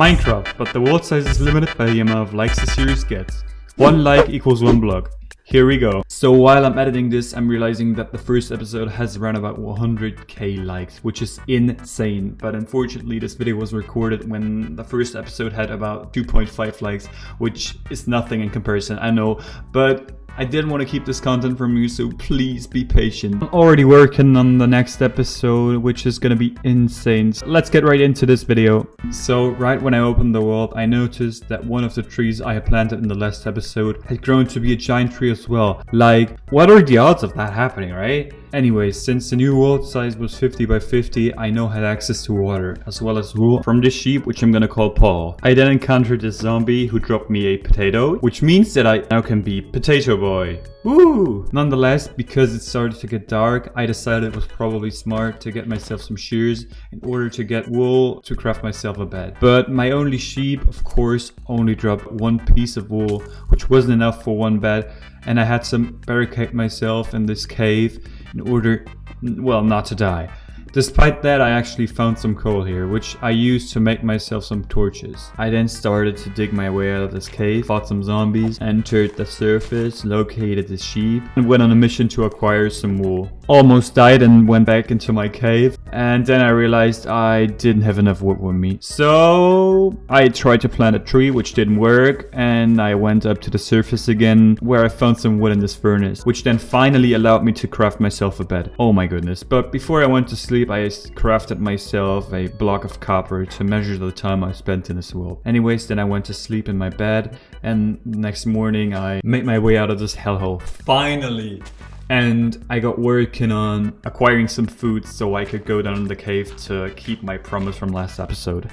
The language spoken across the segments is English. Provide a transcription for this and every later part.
Minecraft, but the world size is limited by the amount of likes the series gets. 1 like equals 1 block. Here we go. So while I'm editing this, I'm realizing that the first episode has around about 100k likes, which is insane. But unfortunately, this video was recorded when the first episode had about 2.5 likes, which is nothing in comparison, I know. But I didn't want to keep this content from you, so please be patient. I'm already working on the next episode, which is gonna be insane. So let's get right into this video. So right when I opened the world, I noticed that one of the trees I had planted in the last episode had grown to be a giant tree as well. Like, what are the odds of that happening, right? Anyways, since the new world size was 50 by 50, I now had access to water, as well as wool from this sheep, which I'm gonna call Paul. I then encountered this zombie who dropped me a potato, which means that I now can be Potato Boy. Woo! Nonetheless, because it started to get dark, I decided it was probably smart to get myself some shears in order to get wool to craft myself a bed. But my only sheep, of course, only dropped 1 piece of wool, which wasn't enough for 1 bed, and I had to barricade myself in this cave in order, well, not to die. Despite that, I actually found some coal here, which I used to make myself some torches. I then started to dig my way out of this cave, fought some zombies, entered the surface, located the sheep, and went on a mission to acquire some wool. Almost died and went back into my cave, and then I realized I didn't have enough wood with me. So I tried to plant a tree, which didn't work, and I went up to the surface again, where I found some wood in this furnace, which then finally allowed me to craft myself a bed. Oh my goodness. But before I went to sleep, I crafted myself a block of copper to measure the time I spent in this world. Anyways, then I went to sleep in my bed, and next morning I made my way out of this hellhole. Finally! And I got working on acquiring some food so I could go down in the cave to keep my promise from last episode.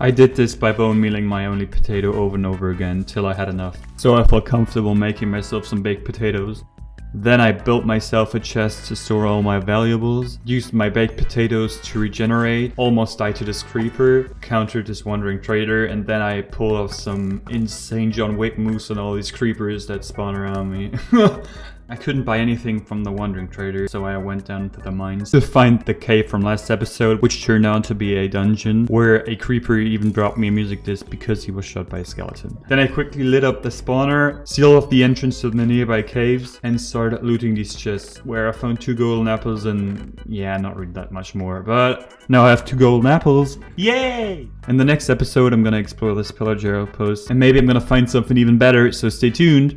I did this by bone mealing my only potato over and over again till I had enough. So I felt comfortable making myself some baked potatoes. Then I built myself a chest to store all my valuables, used my baked potatoes to regenerate, almost died to this creeper, countered this wandering trader, and then I pulled off some insane John Wick moves on all these creepers that spawn around me. I couldn't buy anything from the wandering trader, so I went down to the mines to find the cave from last episode, which turned out to be a dungeon, where a creeper even dropped me a music disc because he was shot by a skeleton. Then I quickly lit up the spawner, sealed off the entrance to the nearby caves, and started looting these chests, where I found 2 golden apples and yeah, not really that much more, but now I have 2 golden apples. Yay! In the next episode, I'm gonna explore this pillager outpost, and maybe I'm gonna find something even better, so stay tuned.